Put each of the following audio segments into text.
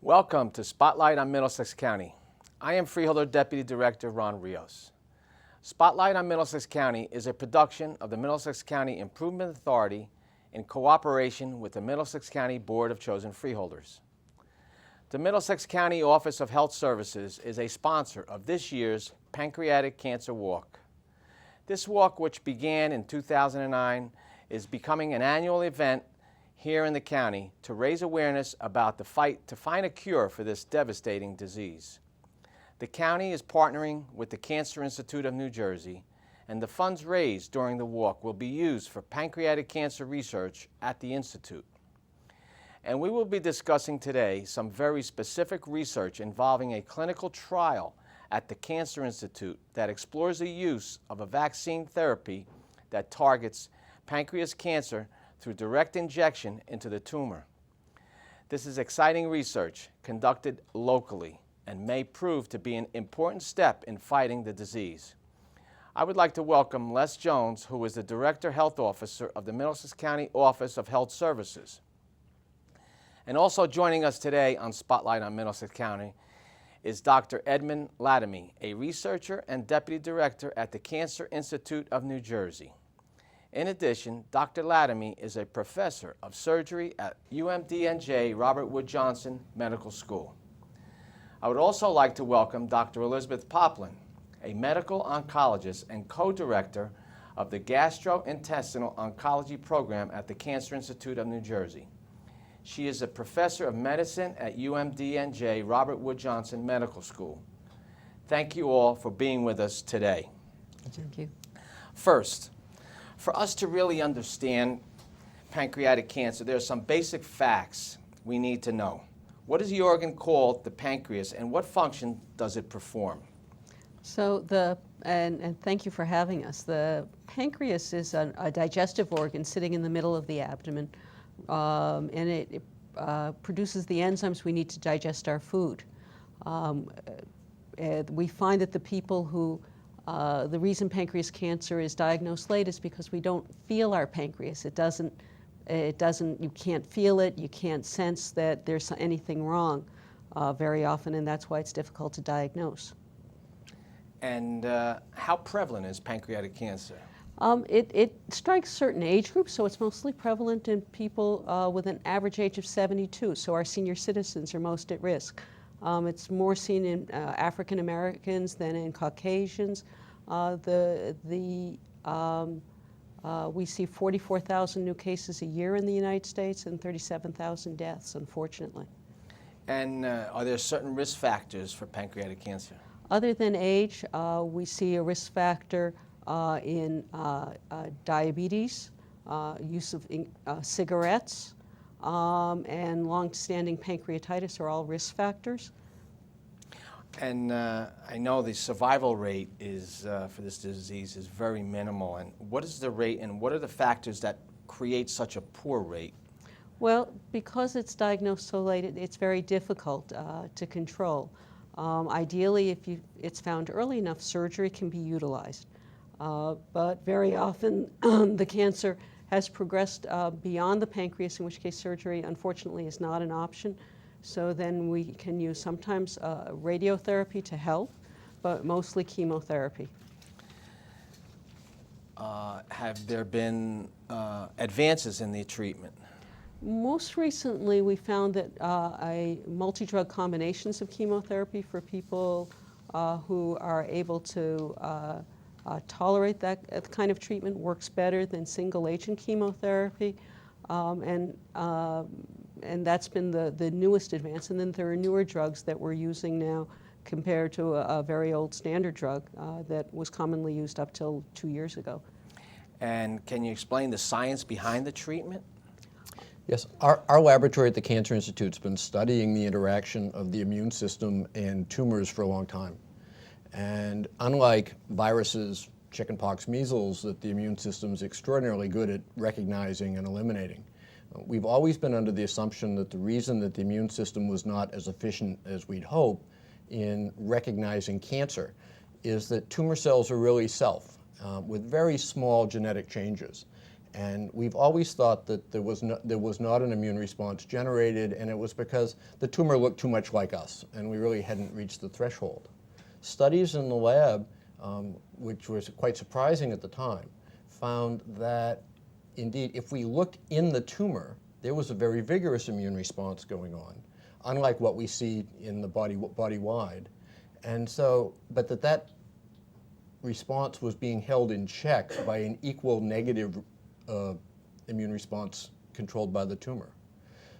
Welcome to Spotlight on Middlesex County. I am Freeholder Deputy Director Ron Rios. Spotlight on Middlesex County is a production of the Middlesex County Improvement Authority in cooperation with the Middlesex County Board of Chosen Freeholders. The Middlesex County Office of Health Services is a sponsor of this year's Pancreatic Cancer Walk. This walk, which began in 2009, is becoming an annual event here in the county to raise awareness about the fight to find a cure for this devastating disease. The county is partnering with the Cancer Institute of New Jersey, and the funds raised during the walk will be used for pancreatic cancer research at the Institute. And we will be discussing today some very specific research involving a clinical trial at the Cancer Institute that explores the use of a vaccine therapy that targets pancreas cancer through direct injection into the tumor. This is exciting research conducted locally and may prove to be an important step in fighting the disease. I would like to welcome Les Jones, who is the Director Health Officer of the Middlesex County Office of Health Services. And also joining us today on Spotlight on Middlesex County is Dr. Edmund Latamy, a researcher and Deputy Director at the Cancer Institute of New Jersey. In addition, Dr. Latamy is a professor of surgery at UMDNJ Robert Wood Johnson Medical School. I would also like to welcome Dr. Elizabeth Poplin, a medical oncologist and co-director of the Gastrointestinal Oncology Program at the Cancer Institute of New Jersey. She is a professor of medicine at UMDNJ Robert Wood Johnson Medical School. Thank you all for being with us today. Thank you. First, for us to really understand pancreatic cancer, there are some basic facts we need to know. What is the organ called the pancreas, and what function does it perform? So and thank you for having us. The pancreas is a digestive organ sitting in the middle of the abdomen, and it produces the enzymes we need to digest our food. We find that the people who the reason pancreas cancer is diagnosed late is because we don't feel our pancreas. You can't feel it, you can't sense that there's anything wrong very often, and that's why it's difficult to diagnose. And how prevalent is pancreatic cancer? It strikes certain age groups, so it's mostly prevalent in people with an average age of 72, so our senior citizens are most at risk. It's more seen in African Americans than in Caucasians. We see 44,000 new cases a year in the United States and 37,000 deaths, unfortunately. And are there certain risk factors for pancreatic cancer? Other than age, we see a risk factor in diabetes, use of cigarettes, and long-standing pancreatitis are all risk factors. And I know the survival rate is for this disease is very minimal. And what is the rate, and what are the factors that create such a poor rate? Well, because it's diagnosed so late, it's very difficult to control. Ideally, if it's found early enough, surgery can be utilized. But very often, the cancer has progressed beyond the pancreas, in which case surgery, unfortunately, is not an option. So then we can use sometimes radiotherapy to help, but mostly chemotherapy. Have there been advances in the treatment? Most recently, we found that multi-drug combinations of chemotherapy for people who are able to tolerate that kind of treatment works better than single-agent chemotherapy, and that's been the newest advance. And then there are newer drugs that we're using now compared to a very old standard drug that was commonly used up till 2 years ago. And can you explain the science behind the treatment? Yes, our laboratory at the Cancer Institute has been studying the interaction of the immune system and tumors for a long time. And unlike viruses, chickenpox, measles, that the immune system is extraordinarily good at recognizing and eliminating, we've always been under the assumption that the reason that the immune system was not as efficient as we'd hope in recognizing cancer is that tumor cells are really self, with very small genetic changes. And we've always thought that there was not an immune response generated, and it was because the tumor looked too much like us, and we really hadn't reached the threshold. Studies in the lab, which was quite surprising at the time, found that indeed, if we looked in the tumor, there was a very vigorous immune response going on, unlike what we see in the body-wide. And so, but that response was being held in check by an equal negative immune response controlled by the tumor.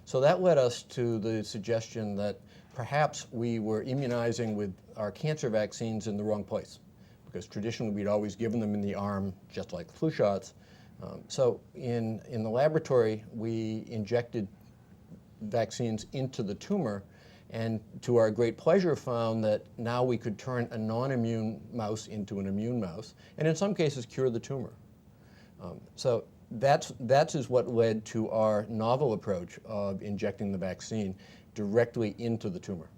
So that led us to the suggestion that perhaps we were immunizing with our cancer vaccines in the wrong place, because traditionally we'd always given them in the arm, just like flu shots. So in the laboratory, we injected vaccines into the tumor, and to our great pleasure found that now we could turn a non-immune mouse into an immune mouse, and in some cases cure the tumor. So that is what led to our novel approach of injecting the vaccine directly into the tumor.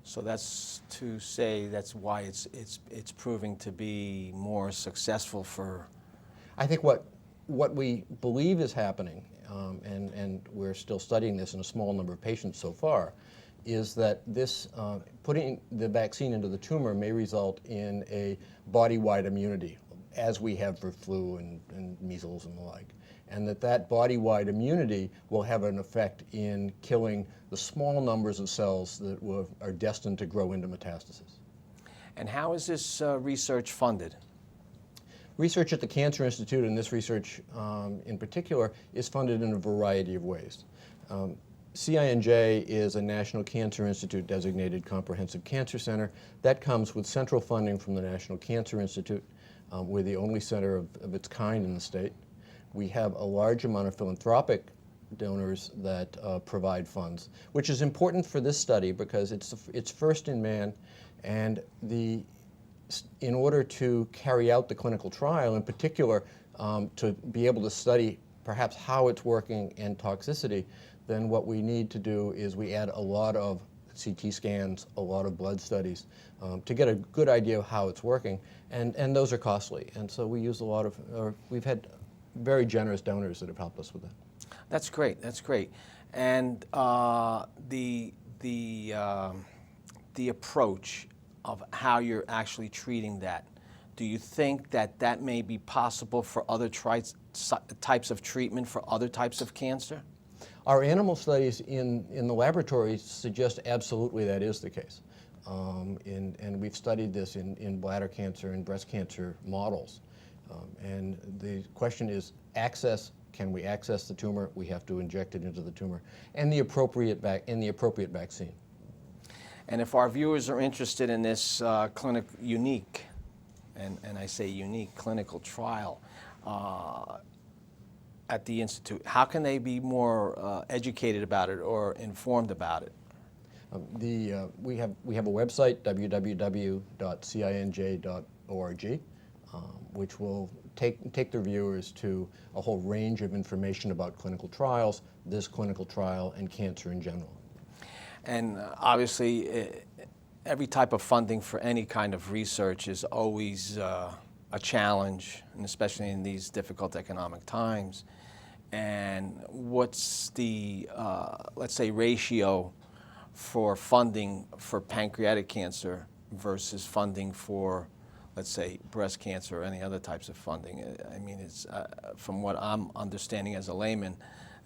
So that's to say that's why it's proving to be more successful for. I think what we believe is happening, and we're still studying this in a small number of patients so far, is that this putting the vaccine into the tumor may result in a body-wide immunity, as we have for flu and measles and the like, and that body-wide immunity will have an effect in killing the small numbers of cells that are destined to grow into metastasis. And how is this research funded? Research at the Cancer Institute, and this research in particular, is funded in a variety of ways. CINJ is a National Cancer Institute designated comprehensive cancer center. That comes with central funding from the National Cancer Institute. We're the only center of its kind in the state. We have a large amount of philanthropic donors that provide funds, which is important for this study because it's first in man, and in order to carry out the clinical trial, in particular, to be able to study perhaps how it's working and toxicity, then what we need to do is we add a lot of CT scans, a lot of blood studies to get a good idea of how it's working, and those are costly. And so we use we've had very generous donors that have helped us with that. That's great. That's great. And the approach of how you're actually treating that, do you think that may be possible for other types of treatment for other types of cancer? Our animal studies in the laboratory suggest absolutely that is the case. And we've studied this in bladder cancer and breast cancer models. And the question is access. Can we access the tumor? We have to inject it into the tumor, and the appropriate vaccine. And if our viewers are interested in this unique, and I say unique, clinical trial at the Institute, how can they be more educated about it or informed about it? We have a website, www.cinj.org, which will take their viewers to a whole range of information about clinical trials, this clinical trial, and cancer in general. And obviously, every type of funding for any kind of research is always a challenge, and especially in these difficult economic times. And what's the, let's say, ratio for funding for pancreatic cancer versus funding for, let's say, breast cancer or any other types of funding? I mean, it's from what I'm understanding as a layman,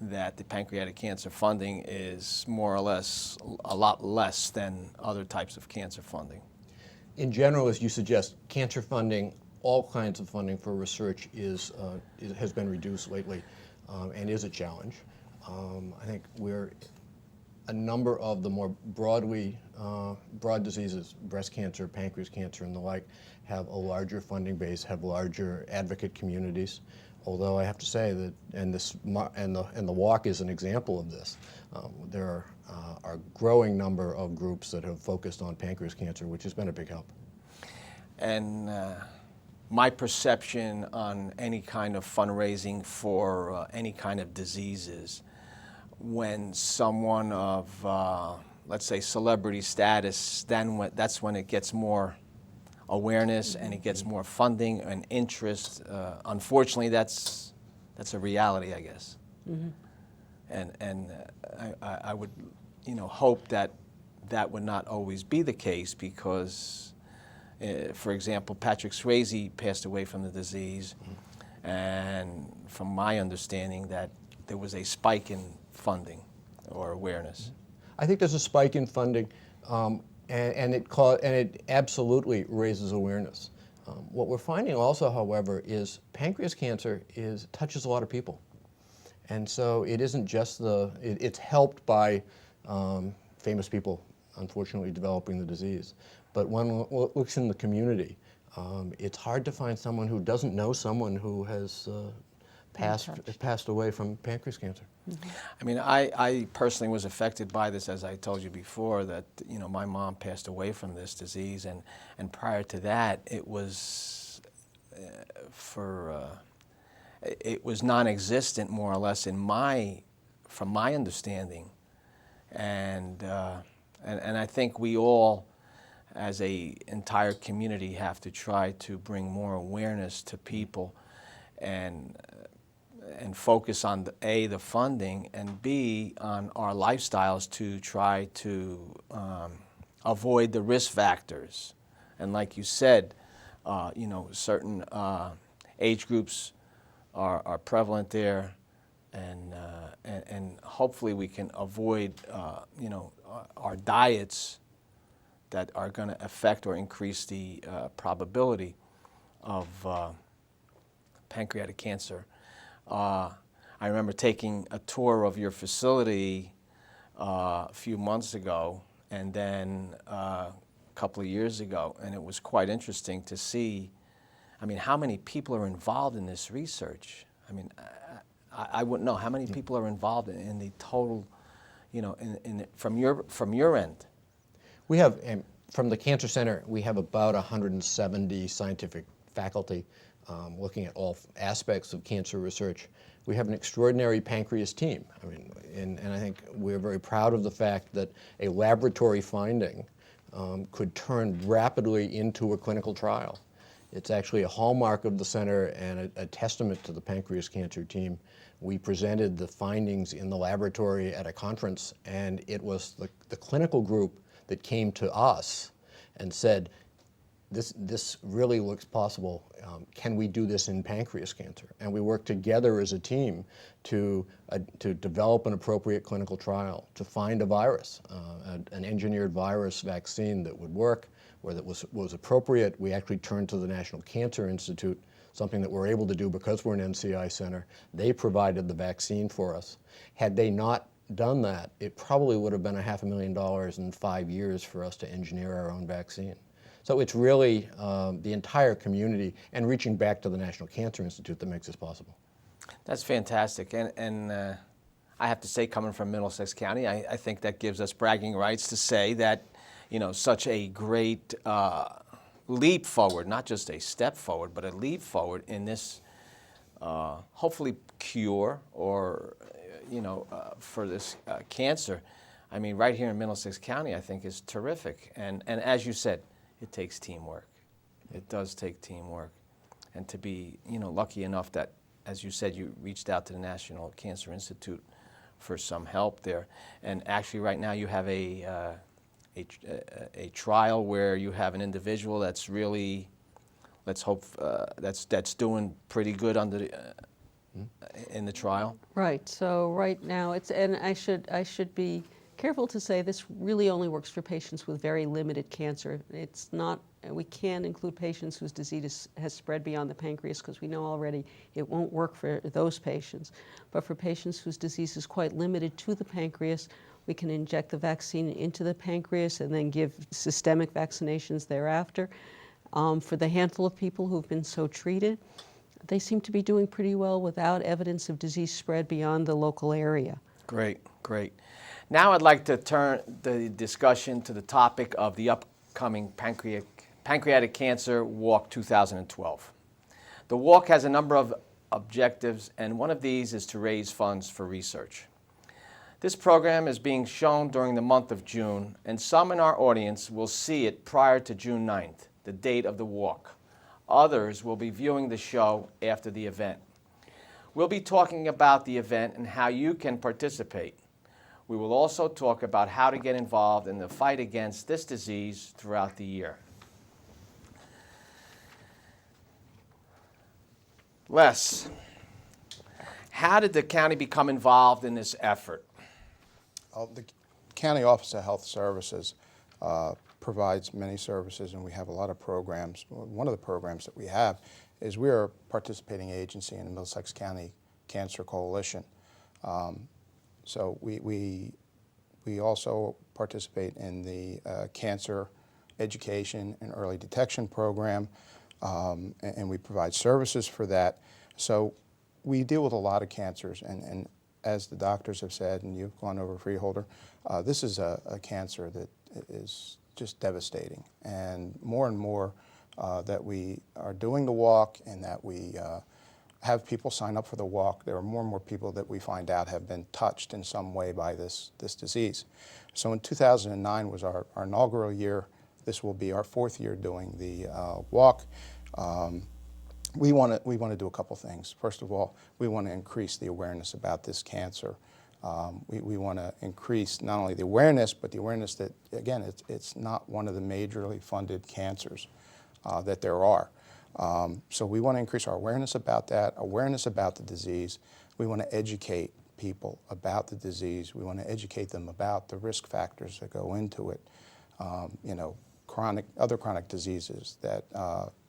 that the pancreatic cancer funding is more or less a lot less than other types of cancer funding. In general, as you suggest, cancer funding, all kinds of funding for research has been reduced lately and is a challenge. I think a number of the more broad diseases, breast cancer, pancreas cancer, and the like, have a larger funding base, have larger advocate communities. Although I have to say that, and the walk is an example of this, there are a growing number of groups that have focused on pancreas cancer, which has been a big help. And my perception on any kind of fundraising for any kind of diseases, when someone of, let's say, celebrity status, that's when it gets more awareness and it gets more funding and interest. Unfortunately, that's That's a reality, I guess. And I would, hope that that would not always be the case because, for example, Patrick Swayze passed away from the disease, and from my understanding that there was a spike in funding or awareness. I think there's a spike in funding, and it absolutely raises awareness. What we're finding also, however, is pancreas cancer touches a lot of people. And so it isn't just it's helped by famous people, unfortunately, developing the disease. But when one looks in the community, it's hard to find someone who doesn't know someone who has passed away from pancreas cancer. I mean, I personally was affected by this, as I told you before, that, my mom passed away from this disease, and prior to that, it was it was non-existent, more or less, from my understanding, and I think we all, as a entire community, have to try to bring more awareness to people, and focus on the funding, and B, on our lifestyles to try to avoid the risk factors. And like you said, certain age groups are prevalent there, and hopefully we can avoid our diets that are going to affect or increase the probability of pancreatic cancer. I remember taking a tour of your facility a few months ago, and then a couple of years ago, and it was quite interesting to see, how many people are involved in this research. I wouldn't know how many people are involved in the total, from your end. We have, from the Cancer Center, we have about 170 scientific faculty looking at all aspects of cancer research. We have an extraordinary pancreas team. And I think we're very proud of the fact that a laboratory finding could turn rapidly into a clinical trial. It's actually a hallmark of the center and a testament to the pancreas cancer team. We presented the findings in the laboratory at a conference, and it was the clinical group that came to us and said, this really looks possible. Can we do this in pancreas cancer? And we worked together as a team to develop an appropriate clinical trial, to find a virus, an engineered virus vaccine that would work, where that was appropriate. We actually turned to the National Cancer Institute, something that we're able to do because we're an NCI center. They provided the vaccine for us. Had they not done that, it probably would have been $500,000 in 5 years for us to engineer our own vaccine. So it's really the entire community and reaching back to the National Cancer Institute that makes this possible. That's fantastic. And I have to say, coming from Middlesex County, I think that gives us bragging rights to say that, such a great leap forward, not just a step forward, but a leap forward in this hopefully cure or, for this cancer. Right here in Middlesex County, I think is terrific. And as you said, it takes teamwork. It does take teamwork. And to be, lucky enough that, as you said, you reached out to the National Cancer Institute for some help there. And actually right now you have a trial where you have an individual that's really, let's hope, that's doing pretty good under the, in the trial. Right. So right now and I should be careful to say this really only works for patients with very limited cancer. It's not, we can include patients whose disease has spread beyond the pancreas because we know already it won't work for those patients. But for patients whose disease is quite limited to the pancreas, we can inject the vaccine into the pancreas and then give systemic vaccinations thereafter. For the handful of people who've been so treated, they seem to be doing pretty well without evidence of disease spread beyond the local area. Great, great. Now I'd like to turn the discussion to the topic of the upcoming Pancreatic Cancer Walk 2012. The walk has a number of objectives, and one of these is to raise funds for research. This program is being shown during the month of June, and some in our audience will see it prior to June 9th, the date of the walk. Others will be viewing the show after the event. We'll be talking about the event and how you can participate. We will also talk about how to get involved in the fight against this disease throughout the year. Les, how did the county become involved in this effort? The County Office of Health Services provides many services, and we have a lot of programs. One of the programs that we have is we are a participating agency in the Middlesex County Cancer Coalition. So we also participate in the cancer education and early detection program, and we provide services for that. So we deal with a lot of cancers, and as the doctors have said, and you've gone over Freeholder, this is a cancer that is just devastating. And more that we are doing the walk and that we have people sign up for the walk, there are more and more people that we find out have been touched in some way by this disease. So in 2009 was our inaugural year. This will be our 4th year doing the walk. We want to do a couple things. First of all, we want to increase the awareness about this cancer. We want to increase not only the awareness, but the awareness that, again, it's not one of the majorly funded cancers that there are. So we want to increase our awareness about that, awareness about the disease. We want to educate people about the disease. We want to educate them about the risk factors that go into it. You know, other chronic diseases that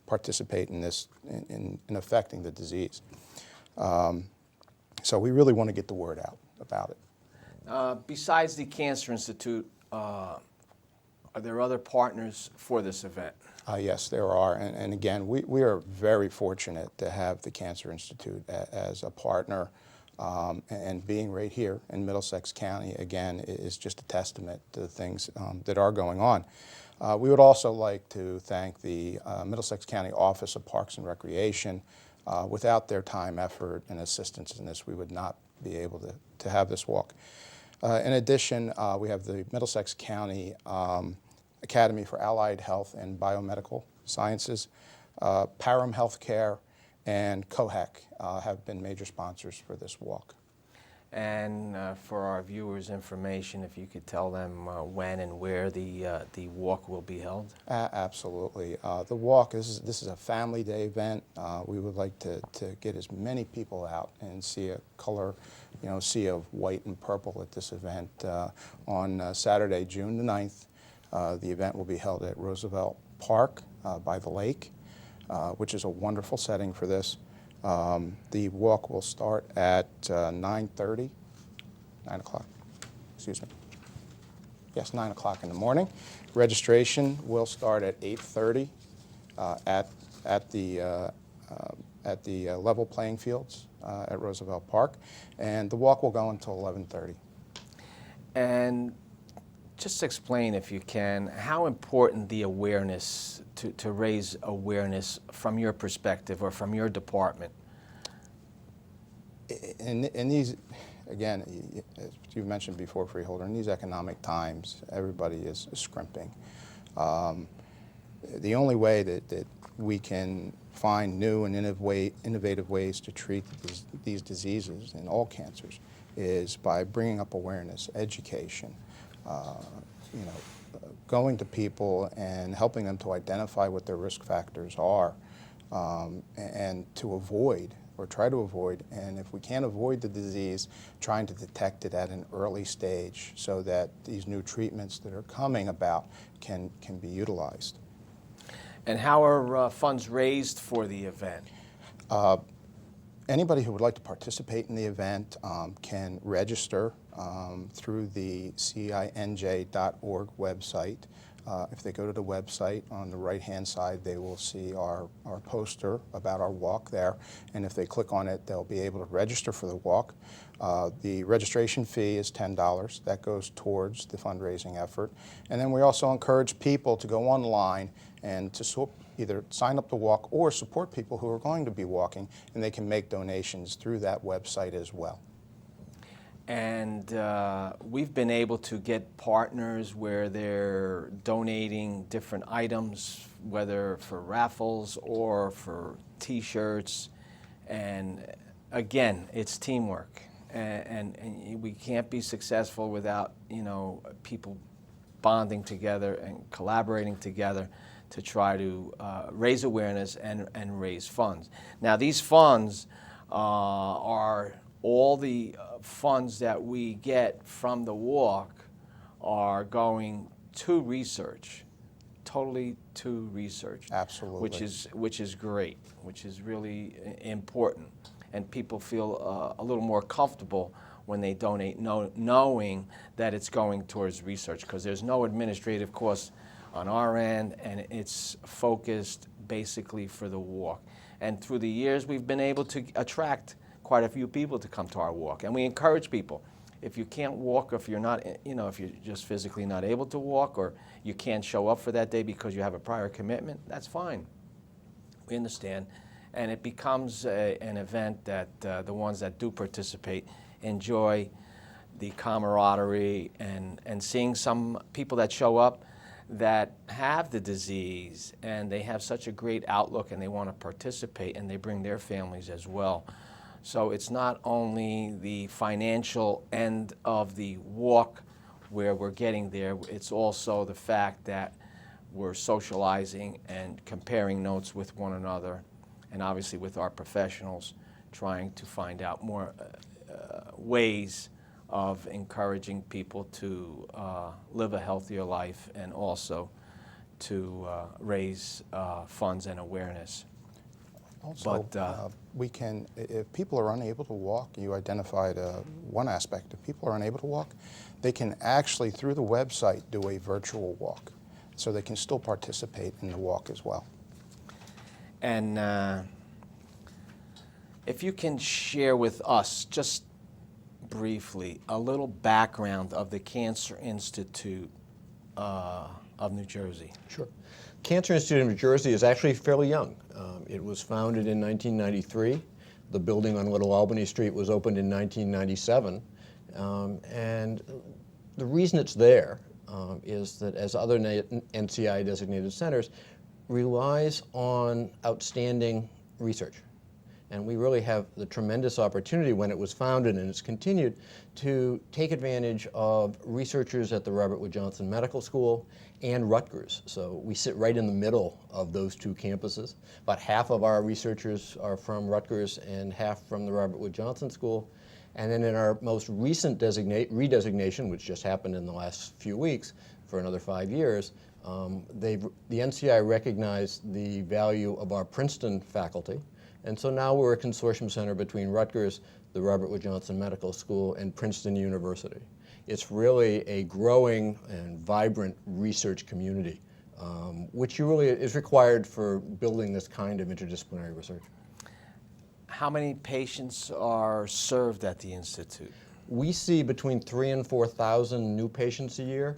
participate in this, in affecting the disease. So we really want to get the word out about it. Besides the Cancer Institute, are there other partners for this event? Yes, there are. And again, we are very fortunate to have the Cancer Institute as a partner. And being right here in Middlesex County, again, is just a testament to the things that are going on. We would also like to thank the Middlesex County Office of Parks and Recreation. Without their time, effort, and assistance in this, we would not be able to have this walk. In addition, we have the Middlesex County Academy for Allied Health and Biomedical Sciences, Param Healthcare, and COHEC have been major sponsors for this walk. And for our viewers' information, if you could tell them when and where the walk will be held? Absolutely. The walk, this is a family day event. We would like to get as many people out and see a color, sea of white and purple at this event on Saturday, June the 9th. The event will be held at Roosevelt Park by the lake, which is a wonderful setting for this. The walk will start at 9 o'clock, excuse me. Yes, 9 o'clock in the morning. Registration will start at 8:30 at the level playing fields at Roosevelt Park, and the walk will go until 11:30. And just explain, if you can, how important the awareness, to raise awareness from your perspective or from your department. In these, again, as you mentioned before, Freeholder, in these economic times, everybody is scrimping. The only way that we can find new and innovative ways to treat these diseases and all cancers is by bringing up awareness, education, going to people and helping them to identify what their risk factors are, and to avoid, or try to avoid, and if we can't avoid the disease, trying to detect it at an early stage so that these new treatments that are coming about can be utilized. And how are funds raised for the event? Anybody who would like to participate in the event can register through the CINJ.org website. If they go to the website, on the right-hand side, they will see our poster about our walk there. And if they click on it, they'll be able to register for the walk. The registration fee is $10. That goes towards the fundraising effort. And then we also encourage people to go online and to either sign up to walk or support people who are going to be walking, and they can make donations through that website as well. And we've been able to get partners where they're donating different items, whether for raffles or for T-shirts. And again, it's teamwork, and we can't be successful without, you know, people bonding together and collaborating together to try to raise awareness and raise funds. Now, these funds are all the funds that we get from the walk are going to research, totally to research. Absolutely. Which is great, which is really important, and people feel a little more comfortable when they donate, knowing that it's going towards research, because there's no administrative costs on our end, and it's focused basically for the walk. And through the years, we've been able to attract quite a few people to come to our walk, and we encourage people. If you can't walk, or if you're not, you know, if you're just physically not able to walk, or you can't show up for that day because you have a prior commitment, that's fine. We understand, and it becomes an event that the ones that do participate enjoy the camaraderie and seeing some people that show up that have the disease and they have such a great outlook and they want to participate, and they bring their families as well. So it's not only the financial end of the walk where we're getting there, it's also the fact that we're socializing and comparing notes with one another, and obviously with our professionals, trying to find out more ways of encouraging people to live a healthier life, and also to raise funds and awareness. Also, But, we can, if people are unable to walk, you identified one aspect. If people are unable to walk, they can actually, through the website, do a virtual walk. So they can still participate in the walk as well. And if you can share with us, just briefly, a little background of the Cancer Institute of New Jersey. Sure. Cancer Institute of New Jersey is actually fairly young. It was founded in 1993. The building on Little Albany Street was opened in 1997. And the reason it's there is that, as other NCI designated centers, relies on outstanding research. And we really have the tremendous opportunity, when it was founded and it's continued, to take advantage of researchers at the Robert Wood Johnson Medical School and Rutgers. So we sit right in the middle of those two campuses. About half of our researchers are from Rutgers and half from the Robert Wood Johnson School. And then in our most recent redesignation, which just happened in the last few weeks for another 5 years, the NCI recognized the value of our Princeton faculty. And so now we're a consortium center between Rutgers, the Robert Wood Johnson Medical School, and Princeton University. It's really a growing and vibrant research community, which really is required for building this kind of interdisciplinary research. How many patients are served at the Institute? We see between 3,000 and 4,000 new patients a year,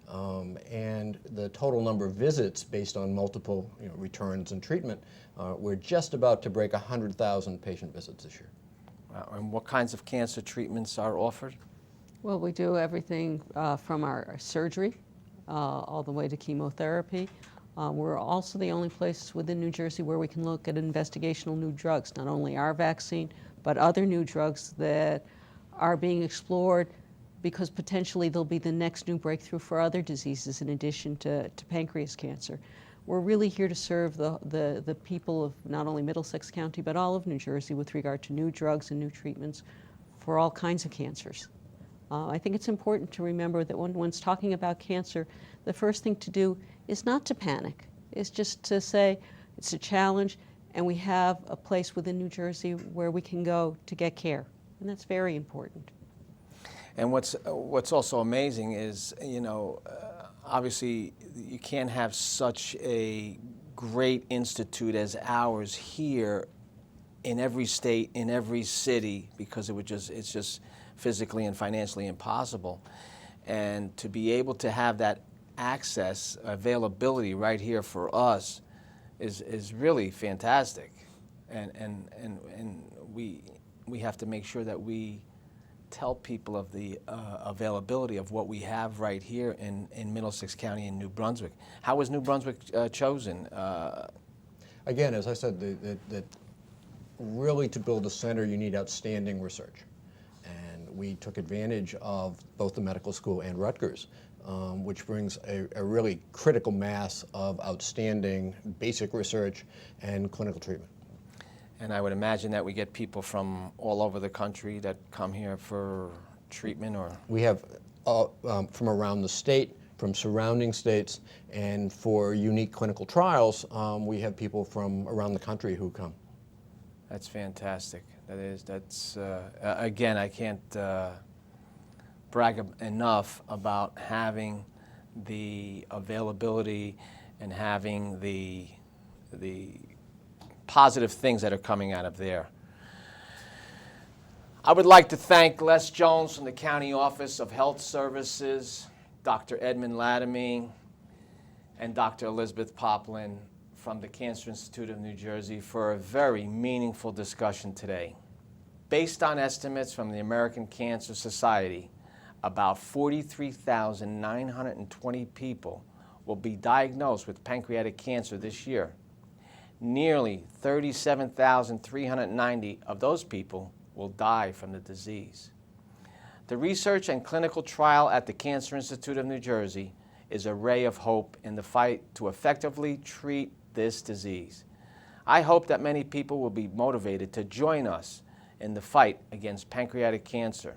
and the total number of visits based on multiple returns and treatment, we're just about to break 100,000 patient visits this year. Wow. And what kinds of cancer treatments are offered? Well, we do everything from our surgery all the way to chemotherapy. We're also the only place within New Jersey where we can look at investigational new drugs, not only our vaccine, but other new drugs that are being explored, because potentially they'll be the next new breakthrough for other diseases in addition to pancreas cancer. We're really here to serve the people of not only Middlesex County, but all of New Jersey with regard to new drugs and new treatments for all kinds of cancers. I think it's important to remember that when one's talking about cancer, the first thing to do is not to panic. It's just to say it's a challenge, and we have a place within New Jersey where we can go to get care, and that's very important. And what's also amazing is, obviously you can't have such a great institute as ours here in every state, in every city, because it's just physically and financially impossible. And to be able to have that access, availability right here for us is really fantastic. And we have to make sure that we tell people of the availability of what we have right here in Middlesex County and New Brunswick. How was New Brunswick chosen? Again, as I said, really to build a center, you need outstanding research. And we took advantage of both the medical school and Rutgers, which brings a really critical mass of outstanding basic research and clinical treatment. And I would imagine that we get people from all over the country that come here for treatment, or? We have from around the state, from surrounding states, and for unique clinical trials, we have people from around the country who come. That's fantastic. That's again, I can't brag enough about having the availability and having the positive things that are coming out of there. I would like to thank Les Jones from the County Office of Health Services, Dr. Edmund Ladamy, and Dr. Elizabeth Poplin from the Cancer Institute of New Jersey for a very meaningful discussion today. Based on estimates from the American Cancer Society, about 43,920 people will be diagnosed with pancreatic cancer this year. Nearly 37,390 of those people will die from the disease. The research and clinical trial at the Cancer Institute of New Jersey is a ray of hope in the fight to effectively treat this disease. I hope that many people will be motivated to join us in the fight against pancreatic cancer.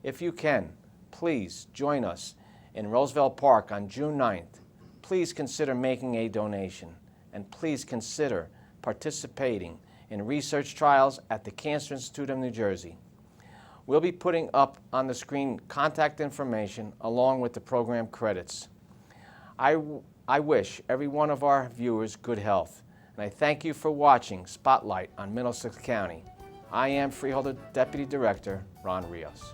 If you can, please join us in Roosevelt Park on June 9th. Please consider making a donation, and please consider participating in research trials at the Cancer Institute of New Jersey. We'll be putting up on the screen contact information along with the program credits. I wish every one of our viewers good health, and I thank you for watching Spotlight on Middlesex County. I am Freeholder Deputy Director Ron Rios.